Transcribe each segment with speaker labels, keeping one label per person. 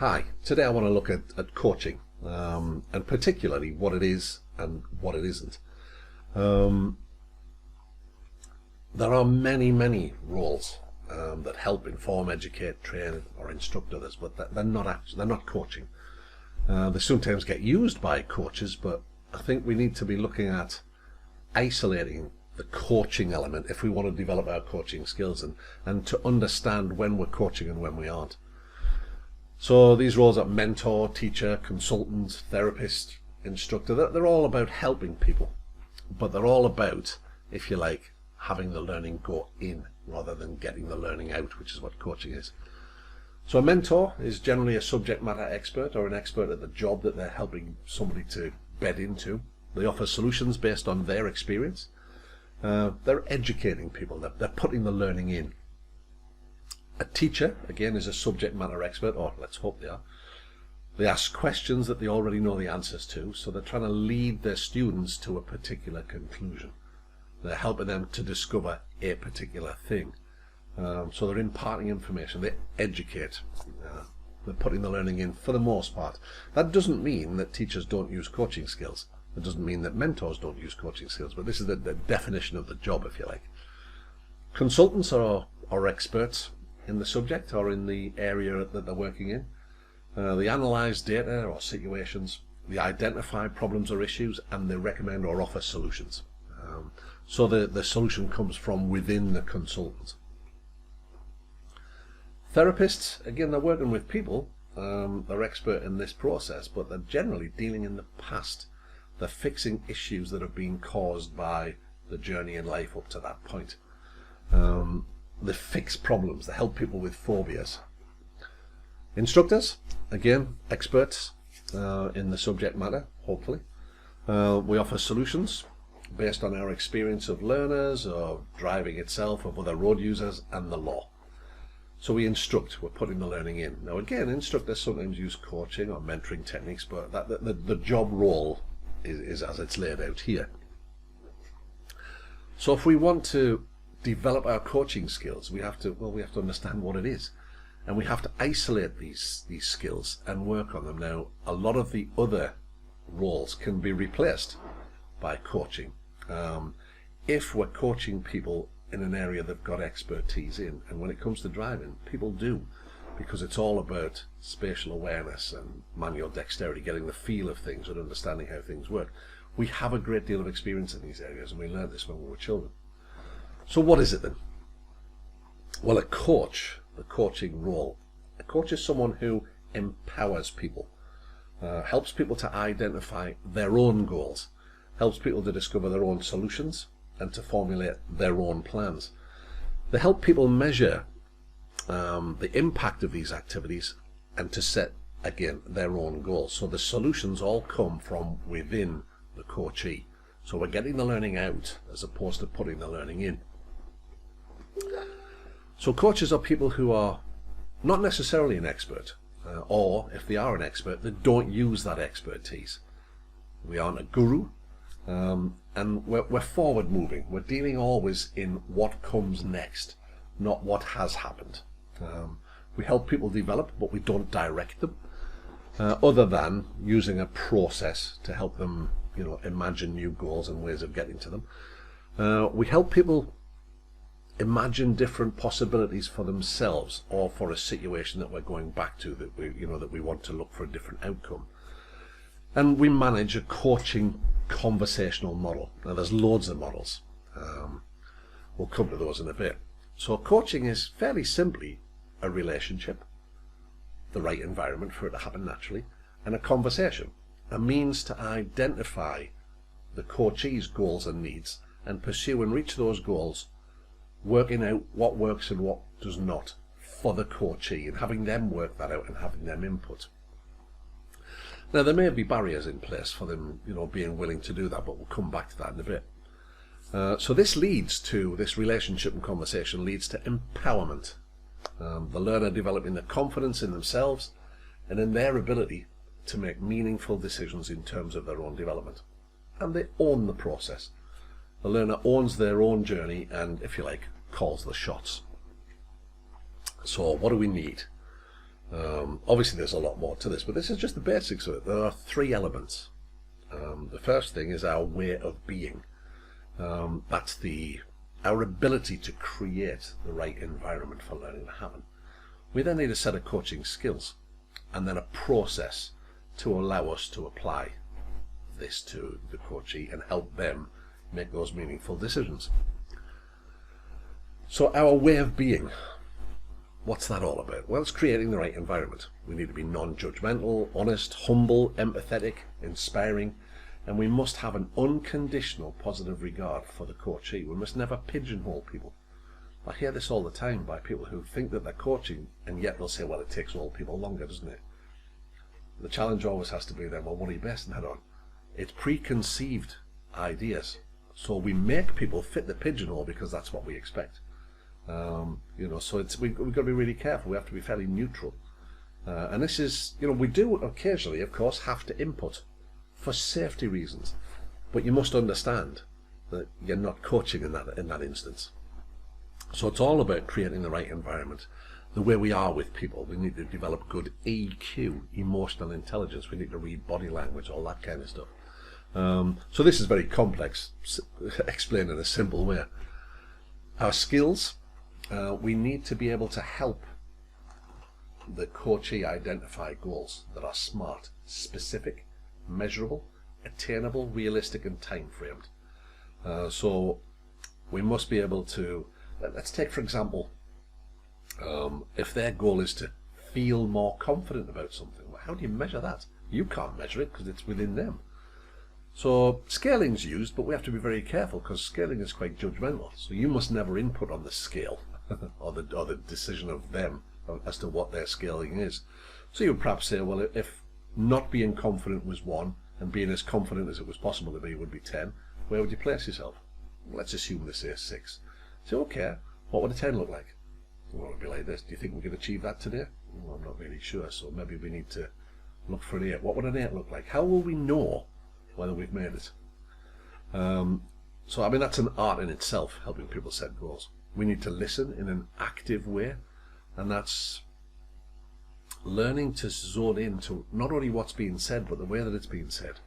Speaker 1: Hi, today I want to look at coaching, and particularly what it is and what it isn't. There are many roles that help inform, educate, train, or instruct others, but they're not coaching. They sometimes get used by coaches, but I think we need to be looking at isolating the coaching element if we want to develop our coaching skills and to understand when we're coaching and when we aren't. So these roles are mentor, teacher, consultant, therapist, instructor. They're all about helping people, but they're all about, if you like, having the learning go in rather than getting the learning out, which is what coaching is. So a mentor is generally a subject matter expert or an expert at the job that they're helping somebody to bed into. They offer solutions based on their experience. They're educating people. They're putting the learning in. A teacher, again, is a subject matter expert, or let's hope they are. They ask questions that they already know the answers to, so they're trying to lead their students to a particular conclusion. They're helping them to discover a particular thing. So they're imparting information, they educate, they're putting the learning in for the most part. That doesn't mean that teachers don't use coaching skills. It doesn't mean that mentors don't use coaching skills, but this is the definition of the job, if you like. Consultants are experts in the subject or in the area that they're working in. They analyze data or situations, they identify problems or issues, and they recommend or offer solutions. So the solution comes from within the consultant. Therapists, again, they're working with people. They're expert in this process, but they're generally dealing in the past. They're fixing issues that have been caused by the journey in life up to that point. They fix problems, they help people with phobias. Instructors, again, experts in the subject matter, hopefully. We offer solutions based on our experience of learners, or driving itself, of other road users, and the law. So we instruct, we're putting the learning in. Now again, instructors sometimes use coaching or mentoring techniques, but the job role is as it's laid out here. So if we want to develop our coaching skills, we have to understand what it is, and we have to isolate these skills and work on them. Now, a lot of the other roles can be replaced by coaching if we're coaching people in an area they've got expertise in. And when it comes to driving, people do, because it's all about spatial awareness and manual dexterity, getting the feel of things and understanding how things work. We have a great deal of experience in these areas, and we learned this when we were children. So what is it then? Well, a coach, the coaching role, a coach is someone who empowers people, helps people to identify their own goals, helps people to discover their own solutions and to formulate their own plans. They help people measure the impact of these activities and to set, again, their own goals. So the solutions all come from within the coachee. So we're getting the learning out as opposed to putting the learning in. So coaches are people who are not necessarily an expert, or if they are an expert, they don't use that expertise. We aren't a guru, and we're forward moving. We're dealing always in what comes next, not what has happened. We help people develop, but we don't direct them, other than using a process to help them, imagine new goals and ways of getting to them. We help people imagine different possibilities for themselves or for a situation that we're going back to, that we want to look for a different outcome. And we manage a coaching conversational model. Now there's loads of models. We'll come to those in a bit. So coaching is fairly simply a relationship, the right environment for it to happen naturally, and a conversation, a means to identify the coachee's goals and needs and pursue and reach those goals, working out what works and what does not for the coachee, and having them work that out and having them input. Now there may be barriers in place for them, being willing to do that, but we'll come back to that in a bit. So this relationship and conversation leads to empowerment. The learner developing the confidence in themselves and in their ability to make meaningful decisions in terms of their own development. And they own the process. The learner owns their own journey and, if you like, calls the shots. So what do we need? Obviously there's a lot more to this, but this is just the basics of it. There are three elements. The first thing is our way of being. That's our ability to create the right environment for learning to happen. We then need a set of coaching skills and then a process to allow us to apply this to the coachee and help them make those meaningful decisions. So our way of being, what's that all about? Well, it's creating the right environment. We need to be non-judgmental, honest, humble, empathetic, inspiring, and we must have an unconditional positive regard for the coachee. We must never pigeonhole people. I hear this all the time by people who think that they're coaching, and yet they'll say, well, it takes all people longer, doesn't it? The challenge always has to be then, well, what are you basing that on? It's preconceived ideas. So we make people fit the pigeonhole because that's what we expect. So we've got to be really careful. We have to be fairly neutral. And this is, we do occasionally, of course, have to input for safety reasons. But you must understand that you're not coaching in that instance. So it's all about creating the right environment, the way we are with people. We need to develop good EQ, emotional intelligence. We need to read body language, all that kind of stuff. So this is very complex, explained in a simple way. Our skills, we need to be able to help the coachee identify goals that are SMART, specific, measurable, attainable, realistic, and time-framed. So we must be able to, let's take for example, if their goal is to feel more confident about something, how do you measure that? You can't measure it because it's within them. So scaling's used, but we have to be very careful because scaling is quite judgmental. So you must never input on the scale or the decision of them as to what their scaling is. So you would perhaps say, well, if not being confident was 1 and being as confident as it was possible to be would be 10, where would you place yourself? Let's assume they say 6. So okay, what would a 10 look like? Well, it would be like this. Do you think we can achieve that today? Well, I'm not really sure, so maybe we need to look for an 8. What would an 8 look like? How will we know whether we've made it? So I mean, that's an art in itself, helping people set goals. We need to listen in an active way, and that's learning to zone into not only what's being said, but the way that it's being said.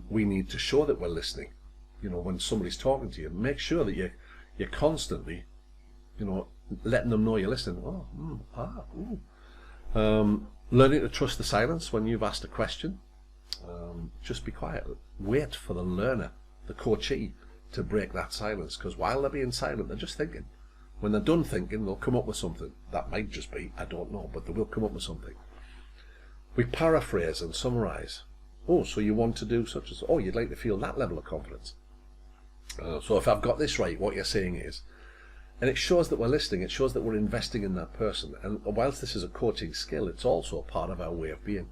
Speaker 1: We need to show that we're listening. When somebody's talking to you, make sure that you're constantly, letting them know you're listening. Learning to trust the silence when you've asked a question. Just be quiet. Wait for the learner, the coachee, to break that silence, because while they're being silent, they're just thinking. When they're done thinking, they'll come up with something. That might just be, I don't know, but they will come up with something. We paraphrase and summarize. Oh, so you want to do such as, oh, you'd like to feel that level of confidence. So if I've got this right, what you're saying is, and it shows that we're listening, it shows that we're investing in that person. And whilst this is a coaching skill, it's also a part of our way of being.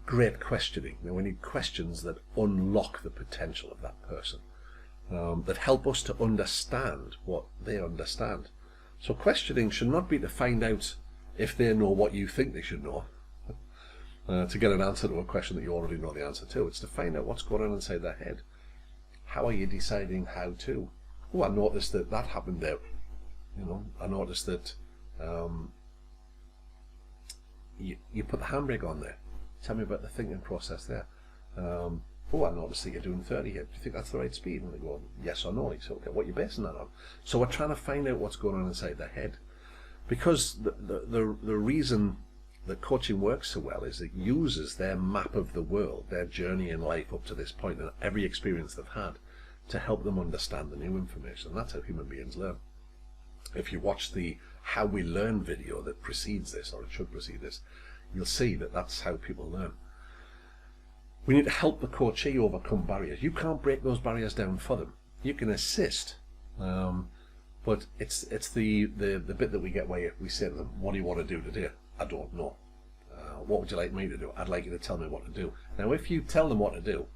Speaker 1: Great questioning. Now we need questions that unlock the potential of that person, that help us to understand what they understand. So questioning should not be to find out if they know what you think they should know, to get an answer to a question that you already know the answer to. It's to find out what's going on inside their head. How are you deciding how to? Oh, I noticed that happened there. I noticed that you put the handbrake on there. Tell me about the thinking process there. Oh, I noticed that you're doing 30 here. Do you think that's the right speed? And they go, yes or no. You say, okay, what are you basing that on? So we're trying to find out what's going on inside their head. Because the reason that coaching works so well is it uses their map of the world, their journey in life up to this point, and every experience they've had, to help them understand the new information. That's how human beings learn. If you watch the How We Learn video that precedes this, or it should precede this, you'll see that that's how people learn. We need to help the coachee overcome barriers. You can't break those barriers down for them. You can assist, but it's the bit that we get where we say to them, what do you want to do today? I don't know. What would you like me to do? I'd like you to tell me what to do. Now, if you tell them what to do,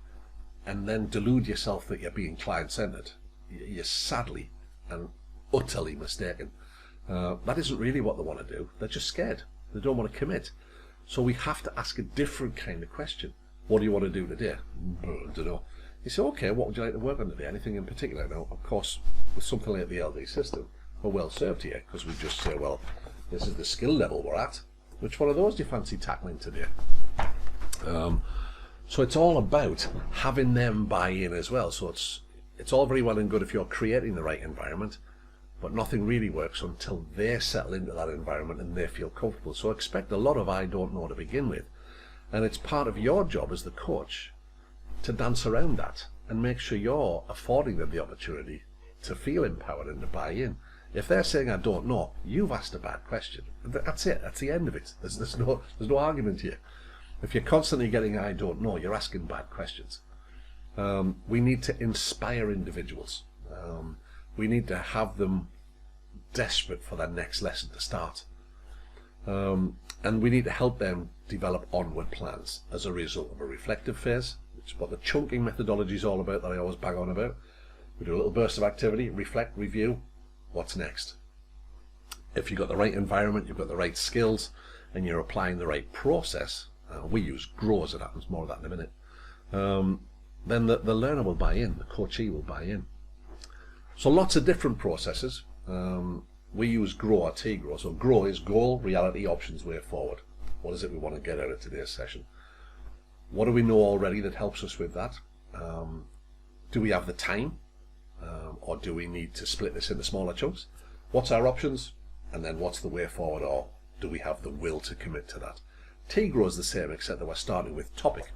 Speaker 1: and then delude yourself that you're being client-centered, you're sadly and utterly mistaken. That isn't really what they want to do. They're just scared. They don't want to commit. So we have to ask a different kind of question. What do you want to do today? I don't know. You say, okay, what would you like to work on today? Anything in particular? Now, of course, with something like the LD system, we're well served here, because we just say, well, This is the skill level we're at. Which one of those do you fancy tackling today? So it's all about having them buy in as well. So it's all very well and good if you're creating the right environment, but nothing really works until they settle into that environment and they feel comfortable. So expect a lot of I don't know to begin with. And it's part of your job as the coach to dance around that and make sure you're affording them the opportunity to feel empowered and to buy in. If they're saying I don't know, you've asked a bad question. That's it. That's the end of it. There's no argument here. If you're constantly getting I don't know, you're asking bad questions. We need to inspire individuals. We need to have them desperate for that next lesson to start. And we need to help them develop onward plans as a result of a reflective phase, which is what the chunking methodology is all about that I always bang on about. We do a little burst of activity, reflect, review, what's next? If you've got the right environment, you've got the right skills, and you're applying the right process, we use GROW as it happens, more of that in a minute, then the learner will buy in, the coachee will buy in. So lots of different processes. We use GROW or T-GROW. So GROW is goal, reality, options, way forward. What is it we want to get out of today's session? What do we know already that helps us with that? Do we have the time? Or do we need to split this into smaller chunks? What's our options? And then what's the way forward? Or do we have the will to commit to that? T-GROW is the same, except that we're starting with topic.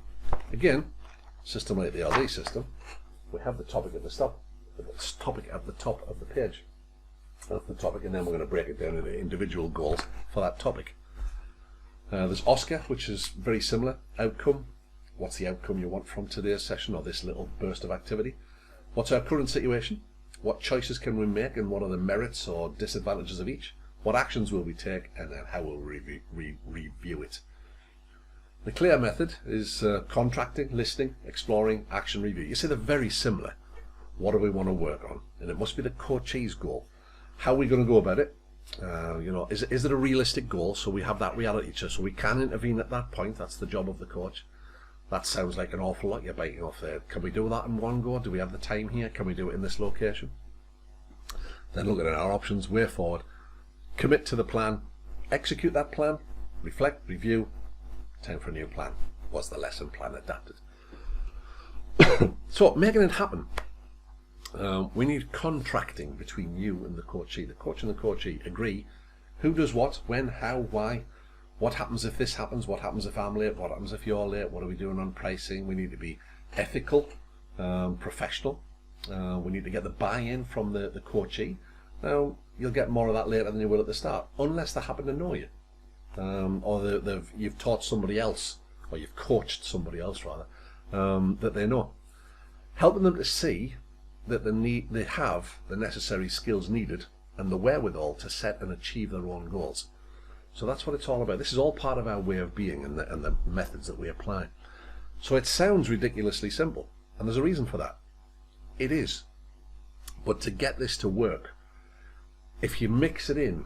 Speaker 1: Again, system like the LD system, we have the topic at the top of the page. That's the topic, and then we're going to break it down into individual goals for that topic. There's OSCAR, which is very similar. Outcome. What's the outcome you want from today's session or this little burst of activity? What's our current situation? What choices can we make, and what are the merits or disadvantages of each? What actions will we take, and then how will we review it? The CLEAR method is contracting, listening, exploring, action, review. You see, they're very similar. What do we want to work on? And it must be the coachee's goal. How are we going to go about it? Is it a realistic goal? So we have that reality check, so we can intervene at that point. That's the job of the coach. That sounds like an awful lot you're biting off there. Can we do that in one go? Do we have the time here? Can we do it in this location? Then looking at our options, way forward, commit to the plan, execute that plan, reflect, review, time for a new plan. Was the lesson plan adapted? So making it happen. We need contracting between you and the coachee. The coach and the coachee agree who does what, when, how, why, what happens if this happens, what happens if I'm late, what happens if you're late, what are we doing on pricing. We need to be ethical, professional. We need to get the buy-in from the coachee. Now, you'll get more of that later than you will at the start, unless they happen to know you. Or you've taught somebody else, or you've coached somebody else rather, that they know. Helping them to see that they have the necessary skills needed and the wherewithal to set and achieve their own goals. So that's what it's all about. This is all part of our way of being and the methods that we apply. So it sounds ridiculously simple, and there's a reason for that. It is. But to get this to work, if you mix it in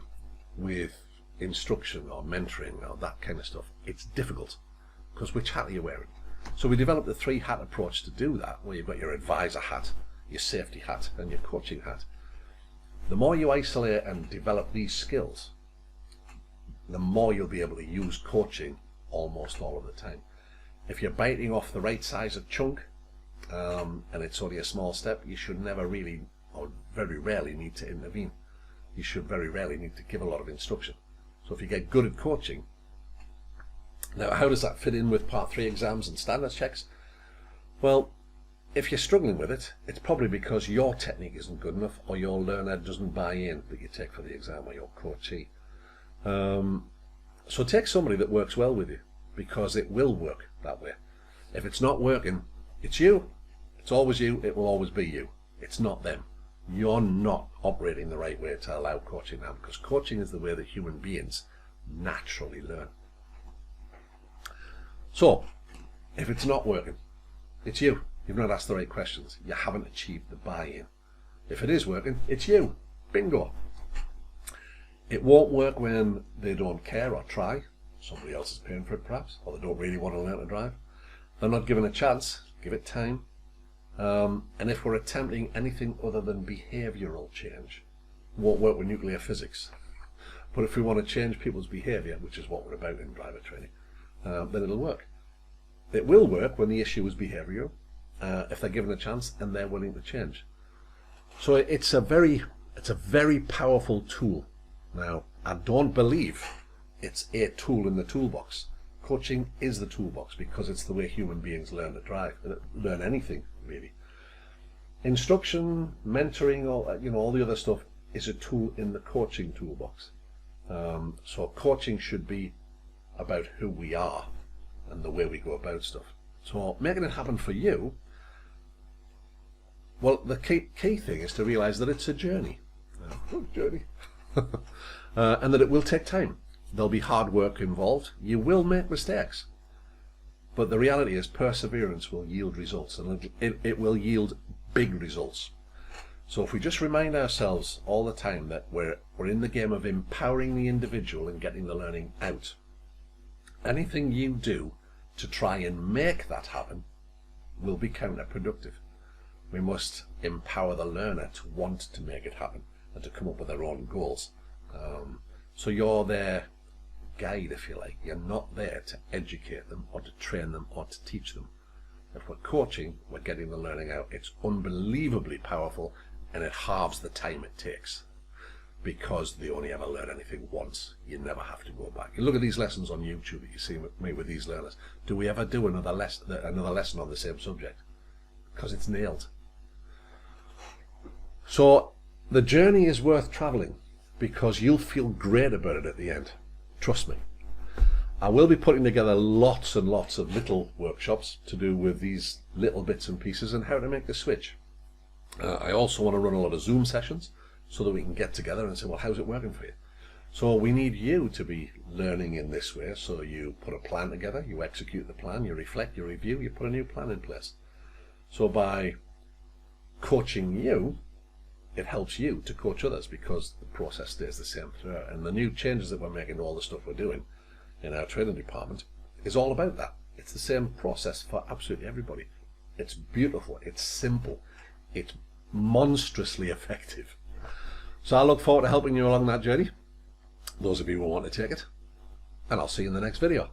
Speaker 1: with instruction or mentoring or that kind of stuff, it's difficult, because which hat are you wearing? So we developed the 3-hat approach to do that, where you've got your advisor hat, your safety hat, and your coaching hat. The more you isolate and develop these skills, the more you'll be able to use coaching almost all of the time. If you're biting off the right size of chunk, and it's only a small step, you should never really, or very rarely, need to intervene. You should very rarely need to give a lot of instruction. So if you get good at coaching, now how does that fit in with Part 3 exams and standards checks? Well, if you're struggling with it, it's probably because your technique isn't good enough, or your learner doesn't buy in that you take for the exam, or your coachee. So take somebody that works well with you, because it will work that way. If it's not working, it's you. It's always you. It will always be you. It's not them. You're not operating the right way to allow coaching now, because coaching is the way that human beings naturally learn. So, if it's not working, it's you. You've not asked the right questions. You haven't achieved the buy-in. If it is working, it's you. Bingo. It won't work when they don't care or try. Somebody else is paying for it perhaps, or they don't really want to learn to drive. They're not given a chance. Give it time. And if we're attempting anything other than behavioural change, won't work with nuclear physics. But if we want to change people's behaviour, which is what we're about in driver training, then it'll work. It will work when the issue is behavioural, if they're given a chance and they're willing to change. So it's a very powerful tool. Now, I don't believe it's a tool in the toolbox. Coaching is the toolbox because it's the way human beings learn to drive, learn anything really. Instruction, mentoring, all the other stuff is a tool in the coaching toolbox. So coaching should be about who we are and the way we go about stuff. So making it happen for you, well, the key thing is to realize that it's a journey. And that it will take time. There'll be hard work involved. You will make mistakes. But the reality is perseverance will yield results, and it will yield big results. So if we just remind ourselves all the time that we're in the game of empowering the individual and getting the learning out, anything you do to try and make that happen will be counterproductive. We must empower the learner to want to make it happen and to come up with their own goals. So you're their guide, if you like. You're not there to educate them or to train them or to teach them. If we're coaching, we're getting the learning out. It's unbelievably powerful, and it halves the time it takes because they only ever learn anything once. You never have to go back. You look at these lessons on YouTube that you see me with these learners. Do we ever do another lesson on the same subject? Because it's nailed. So the journey is worth traveling because you'll feel great about it at the end. Trust me. I will be putting together lots and lots of little workshops to do with these little bits and pieces and how to make the switch. I also want to run a lot of Zoom sessions so that we can get together and say, well, how's it working for you? So we need you to be learning in this way. So you put a plan together, you execute the plan, you reflect, you review, you put a new plan in place. So by coaching you, it helps you to coach others because the process stays the same throughout. And the new changes that we're making to all the stuff we're doing in our training department is all about that. It's the same process for absolutely everybody. It's beautiful, it's simple, it's monstrously effective. So I look forward to helping you along that journey, those of you who want to take it, and I'll see you in the next video.